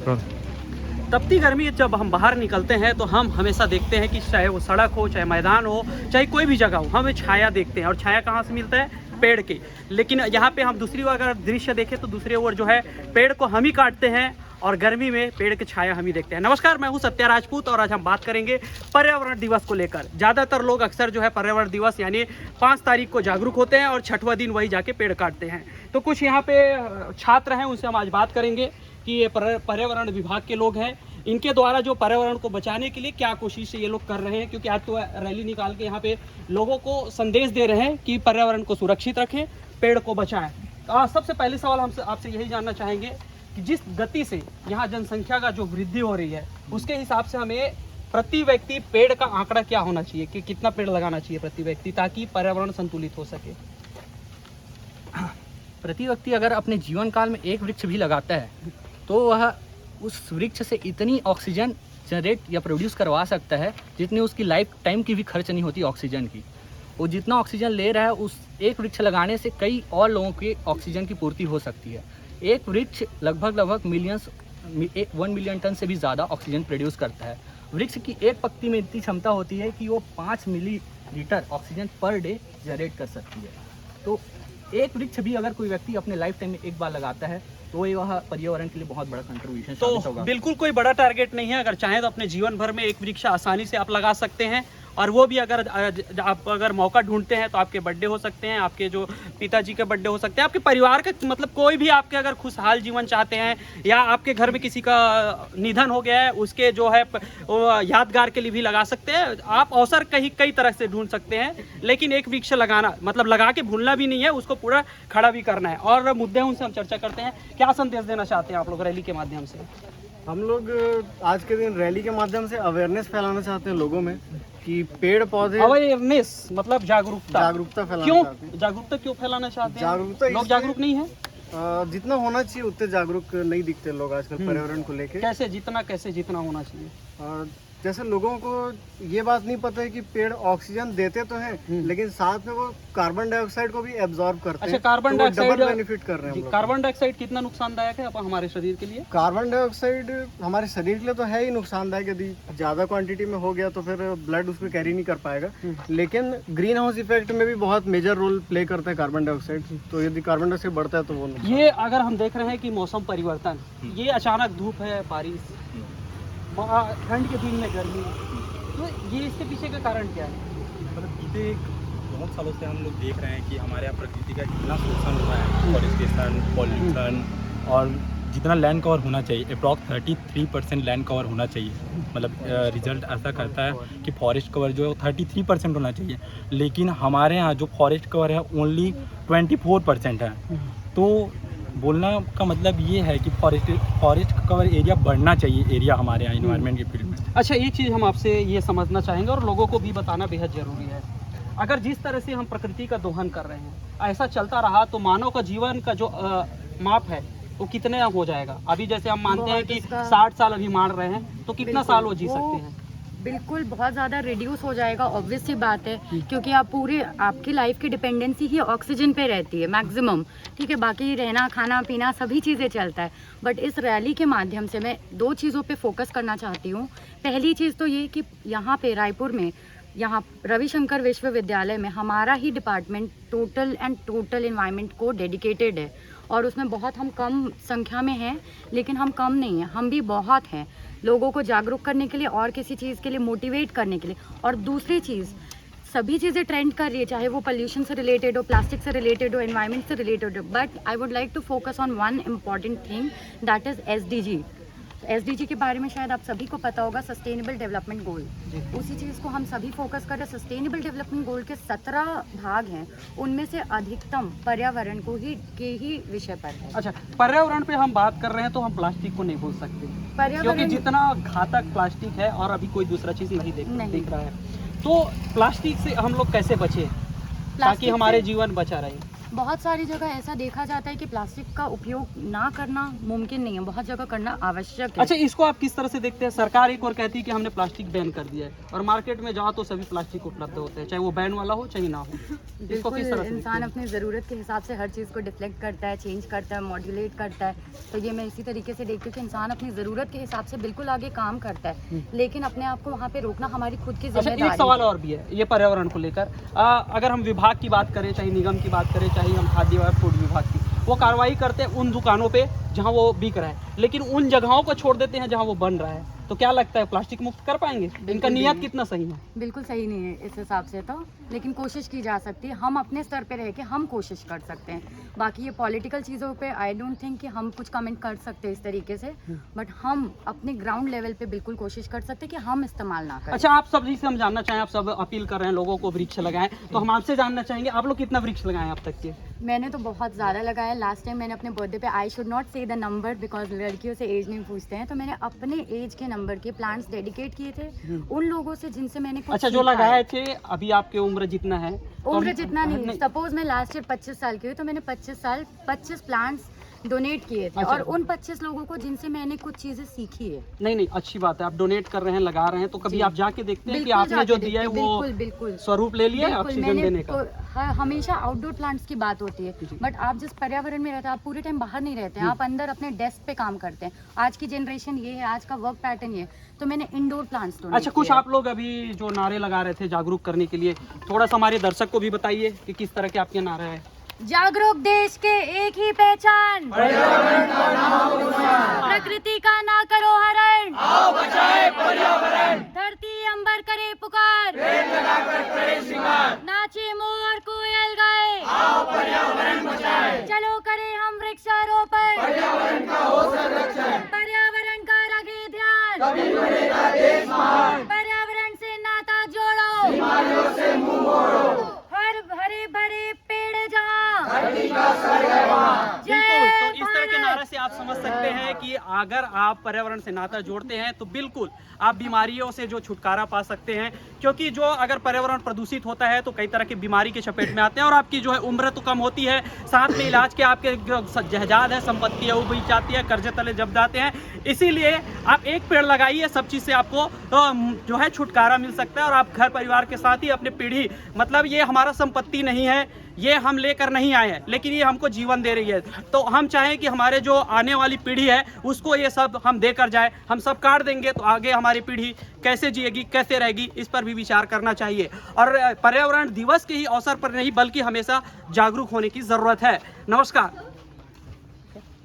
तपती गर्मी जब हम बाहर निकलते हैं तो हम हमेशा देखते हैं कि चाहे वो सड़क हो, चाहे मैदान हो, चाहे कोई भी जगह हो, हमें छाया देखते हैं। और छाया कहाँ से मिलता है? पेड़ के। लेकिन यहाँ पे हम दूसरी ओर अगर दृश्य देखें तो दूसरी ओर जो है पेड़ को हम ही काटते हैं और गर्मी में पेड़ की छाया हम ही देखते हैं। नमस्कार, मैं हूँ सत्या राजपूत और आज हम बात करेंगे पर्यावरण दिवस को लेकर। ज़्यादातर लोग अक्सर जो है पर्यावरण दिवस यानी 5 तारीख को जागरूक होते हैं और छठवां दिन वही जाके पेड़ काटते हैं। तो कुछ यहाँ पे छात्र हैं, उनसे हम आज बात करेंगे कि ये पर्यावरण विभाग के लोग हैं, इनके द्वारा जो पर्यावरण को बचाने के लिए क्या कोशिश ये लोग कर रहे हैं। क्योंकि आज तो रैली निकाल के यहाँ पे लोगों को संदेश दे रहे हैं कि पर्यावरण को सुरक्षित रखें, पेड़ को बचाएं। सबसे पहले सवाल हम आपसे यही जानना चाहेंगे कि जिस गति से यहाँ जनसंख्या का जो वृद्धि हो रही है उसके हिसाब से हमें प्रति व्यक्ति पेड़ का आंकड़ा क्या होना चाहिए कि कितना पेड़ लगाना चाहिए प्रति व्यक्ति ताकि पर्यावरण संतुलित हो सके? प्रति व्यक्ति अगर अपने जीवन काल में एक वृक्ष भी लगाता है तो वह उस वृक्ष से इतनी ऑक्सीजन जनरेट या प्रोड्यूस करवा सकता है जितनी उसकी लाइफ टाइम की भी खर्च नहीं होती ऑक्सीजन की। वो जितना ऑक्सीजन ले रहा है उस एक वृक्ष लगाने से कई और लोगों की ऑक्सीजन की पूर्ति हो सकती है। एक वृक्ष लगभग 1 मिलियन टन से भी ज़्यादा ऑक्सीजन प्रोड्यूस करता है। वृक्ष की एक पत्ती में इतनी क्षमता होती है कि वो 5 millilitre oxygen per day generate कर सकती है। तो एक वृक्ष भी अगर कोई व्यक्ति अपने लाइफ टाइम में एक बार लगाता है तो ये वह पर्यावरण के लिए बहुत बड़ा कंट्रीब्यूशन साबित होगा। तो बिल्कुल कोई बड़ा टारगेट नहीं है, अगर चाहें तो अपने जीवन भर में एक वृक्ष आसानी से आप लगा सकते हैं। और वो भी अगर आप मौका ढूंढते हैं तो आपके बर्थडे हो सकते हैं, आपके जो पिताजी के बर्थडे हो सकते हैं, आपके परिवार का मतलब कोई भी आपके अगर खुशहाल जीवन चाहते हैं या आपके घर में किसी का निधन हो गया है उसके जो है यादगार के लिए भी लगा सकते हैं। आप अवसर कई तरह से ढूंढ सकते हैं, लेकिन एक वृक्ष लगाना मतलब लगा के भूलना भी नहीं है, उसको पूरा खड़ा भी करना है। और मुद्दे उनसे हम चर्चा करते हैं। क्या संदेश देना चाहते हैं आप लोग रैली के माध्यम से? हम लोग आज के दिन रैली के माध्यम से अवेयरनेस फैलाना चाहते हैं लोगों में कि पेड़ पौधे। अवेयरनेस मतलब जागरूकता फैलाना। क्यों जागरूकता क्यों फैलाना चाहते हैं? जागरूकता लोग जागरूक नहीं है, जितना होना चाहिए उतने जागरूक नहीं दिखते लोग आजकल पर्यावरण को लेके। कैसे जितना होना चाहिए? जैसे लोगों को ये बात नहीं पता है कि पेड़ ऑक्सीजन देते तो हैं लेकिन साथ में वो कार्बन डाइऑक्साइड को भी एब्जॉर्ब करते हैं। कार्बन डाइऑक्साइड डबल बेनिफिट कर रहे हैं। कार्बन डाइऑक्साइड कितना नुकसानदायक है हमारे शरीर के लिए? कार्बन डाइऑक्साइड हमारे शरीर के लिए तो है ही नुकसानदायक। यदि ज्यादा क्वांटिटी में हो गया तो फिर ब्लड उसको कैरी नहीं कर पाएगा। लेकिन ग्रीन हाउस इफेक्ट में भी बहुत मेजर रोल प्ले करता है कार्बन डाइऑक्साइड। तो यदि कार्बन डाइऑक्साइड बढ़ता है तो वो ये अगर हम देख रहे हैं कि मौसम परिवर्तन, ये अचानक धूप है, बारिश, ठंड के दिन में गर्मी, तो ये इसके पीछे का कारण क्या है? मतलब बीते बहुत सालों से हम लोग देख रहे हैं कि हमारे यहाँ प्रकृति का कितना शोषण हुआ है। फॉरेस्टेशन, पॉल्यूशन और जितना लैंड कवर होना चाहिए अप्रॉक्स 33% लैंड कवर होना चाहिए। मतलब रिजल्ट ऐसा करता है कि फॉरेस्ट कवर जो है 33% होना चाहिए, लेकिन हमारे यहाँ जो फॉरेस्ट कवर है ओनली 24% है। तो बोलना का मतलब ये है कि फॉरेस्ट कवर एरिया बढ़ना चाहिए, एरिया हमारे यहाँ इन्वायरमेंट के फील्ड में। अच्छा, एक चीज़ हम आपसे ये समझना चाहेंगे और लोगों को भी बताना बेहद ज़रूरी है। अगर जिस तरह से हम प्रकृति का दोहन कर रहे हैं ऐसा चलता रहा तो मानव का जीवन का जो माप है वो कितने हो जाएगा? अभी जैसे हम मानते हैं कि 60 साल अभी मान रहे हैं तो कितना साल वो जी सकते हैं? बिल्कुल बहुत ज़्यादा रिड्यूस हो जाएगा, ऑब्वियस सी बात है। क्योंकि आप पूरे आपकी लाइफ की डिपेंडेंसी ही ऑक्सीजन पे रहती है मैक्सिमम। ठीक है, बाकी रहना खाना पीना सभी चीज़ें चलता है। बट इस रैली के माध्यम से मैं 2 चीज़ों पे फोकस करना चाहती हूँ। पहली चीज़ तो ये कि यहाँ पे रायपुर में यहाँ रविशंकर विश्वविद्यालय में हमारा ही डिपार्टमेंट टोटल एनवायरनमेंट को डेडिकेटेड है और उसमें बहुत हम कम संख्या में हैं, लेकिन हम कम नहीं हैं, हम भी बहुत हैं लोगों को जागरूक करने के लिए और किसी चीज़ के लिए मोटिवेट करने के लिए। और दूसरी चीज़, सभी चीज़ें ट्रेंड कर रही है, चाहे वो पोल्यूशन से रिलेटेड हो, प्लास्टिक से रिलेटेड हो, एनवायरनमेंट से रिलेटेड हो। But I would like to focus on one important thing, that is SDG। SDG के बारे में शायद आप सभी को पता होगा, सस्टेनेबल डेवलपमेंट गोल। उसी चीज़ को हम सभी फोकस कर रहे हैं। सस्टेनेबल डेवलपमेंट गोल के 17 भाग हैं, उनमें से अधिकतम पर्यावरण को के ही विषय पर है। अच्छा, पर्यावरण पे हम बात कर रहे हैं तो हम प्लास्टिक को नहीं भूल सकते, क्योंकि जितना घातक प्लास्टिक है और अभी कोई दूसरा चीज़ नहीं दिख रहा है। तो प्लास्टिक से हम लोग कैसे बचे ताकि हमारे जीवन बचा रहे? बहुत सारी जगह ऐसा देखा जाता है कि प्लास्टिक का उपयोग ना करना मुमकिन नहीं है, बहुत जगह करना आवश्यक है। अच्छा, इसको आप किस तरह से देखते हैं? सरकार एक और कहती है कि हमने प्लास्टिक बैन कर दिया है और मार्केट में जाओ तो सभी प्लास्टिक उपलब्ध होते हैं, चाहे वो बैन वाला हो चाहे ना हो। इसको किस तरह से इंसान अपनी ज़रूरत के हिसाब से हर चीज़ को डिफ्लेक्ट करता है, चेंज करता है, मॉड्यूलेट करता है। तो ये मैं इसी तरीके से देखती हूँ कि इंसान अपनी ज़रूरत के हिसाब से बिल्कुल आगे काम करता है, लेकिन अपने आप को वहाँ पे रोकना हमारी खुद की अच्छा, जिम्मेदारी एक सवाल और भी है ये पर्यावरण को लेकर। अगर हम विभाग की बात करें, चाहे निगम की बात करें, चाहे हम खाद्य और फूड विभाग की, वो कार्रवाई करते हैं उन दुकानों पे जहां वो बिक रहा है, लेकिन उन जगहों को छोड़ देते हैं जहां वो बन रहा है। तो क्या लगता है प्लास्टिक मुक्त कर पाएंगे? इनका नियत कितना सही है? बिल्कुल सही नहीं है इस हिसाब से तो, लेकिन कोशिश की जा सकती है। हम अपने स्तर पे रह के हम कोशिश कर सकते हैं। बाकी ये पॉलिटिकल चीज़ों पे आई डोंट थिंक कि हम कुछ कमेंट कर सकते हैं इस तरीके से, बट हम अपने ग्राउंड लेवल पे बिल्कुल कोशिश कर सकते हैं कि हम इस्तेमाल ना करें। अच्छा, आप सब जिसे हम जानना चाहें, आप सब अपील कर रहे हैं लोगों को वृक्ष लगाएं, तो हम आपसे जानना चाहेंगे आप लोग कितना वृक्ष लगाएं अब तक के? मैंने तो बहुत ज़्यादा लगाया। लास्ट टाइम मैंने अपने बर्थडे पे, आई शुड नॉट से द नंबर बिकॉज लड़कियों से एज नहीं पूछते हैं, तो मैंने अपने एज के नंबर के प्लांट्स डेडिकेट किए थे उन लोगों से जिनसे मैंने कुछ अच्छा, जो सीखा है। लगाए थे, अभी आपकी उम्र जितना है तो उम्र हम- जितना नहीं, सपोज मैं लास्ट ईयर 25 साल की हुई तो मैंने 25 प्लांट्स डोनेट किए थे, अच्छा। और उन 25 लोगों को जिनसे मैंने कुछ चीज़ें सीखी है। नहीं, अच्छी बात है, आप डोनेट कर रहे हैं, लगा रहे हैं, तो कभी जी। आप जाके देखते हैं कि बिल्कुल आपने जाके जो देखते दिया है हैं, वो बिल्कुल स्वरूप ले लिया है बिल्कुल। ऑक्सीजन मैंने देने का? तो हमेशा आउटडोर प्लांट्स की बात होती है, बट आप जिस पर्यावरण में रहते हैं, आप पूरे टाइम बाहर नहीं रहते हैं, आप अंदर अपने डेस्क पे काम करते हैं। आज की जनरेशन ये है, आज का वर्क पैटर्न ये है, तो मैंने इंडोर प्लांट्स डोनेट अच्छा, कुछ आप लोग अभी जो नारे लगा रहे थे जागरूक करने के लिए, थोड़ा सा हमारे दर्शक को भी बताइए कि किस तरह के आपके नारे हैं। जागरूक देश के एक ही पहचान, प्रकृति का ना करो हरण, आओ बचाए पर्यावरण, धरती अंबर करे पुकार, नाचे मोर कोयल गाए, आओ पर्यावरण बचाए, चलो करे हम वृक्षारोपण, पर्यावरण का हो संरक्षण, पर्यावरण का रखे ध्यान, तभी बनेगा देश महान, पर्यावरण से नाता जोड़ो, बीमारियों से मुंह मोड़ो, हर हरे भरे पेड़ जहाँ, बिल्कुल, तो इस तरह के नारे से आप समझ सकते हैं कि अगर आप पर्यावरण से नाता जोड़ते हैं तो बिल्कुल आप बीमारियों से जो छुटकारा पा सकते हैं, क्योंकि जो अगर पर्यावरण प्रदूषित होता है तो कई तरह की बीमारी के चपेट में आते हैं और आपकी जो है उम्र तो कम होती है, साथ में इलाज के आपके जो जहजाद है, संपत्ति है, वो भी जाती है, कर्जे तले जब जाते हैं। इसीलिए आप एक पेड़ लगाइए, सब चीज़ से आपको जो है छुटकारा मिल सकता है और आप घर परिवार के साथ ही अपनी पीढ़ी, मतलब ये हमारा संपत्ति नहीं है, ये हम लेकर नहीं आए हैं, लेकिन ये हमको जीवन दे रही है, तो हम चाहें कि हमारे जो आने वाली पीढ़ी है उसको ये सब हम देकर जाए। हम सब काट देंगे तो आगे हमारी पीढ़ी कैसे जिएगी, कैसे रहेगी, इस पर भी विचार करना चाहिए। और पर्यावरण दिवस के ही अवसर पर नहीं बल्कि हमेशा जागरूक होने की ज़रूरत है। नमस्कार।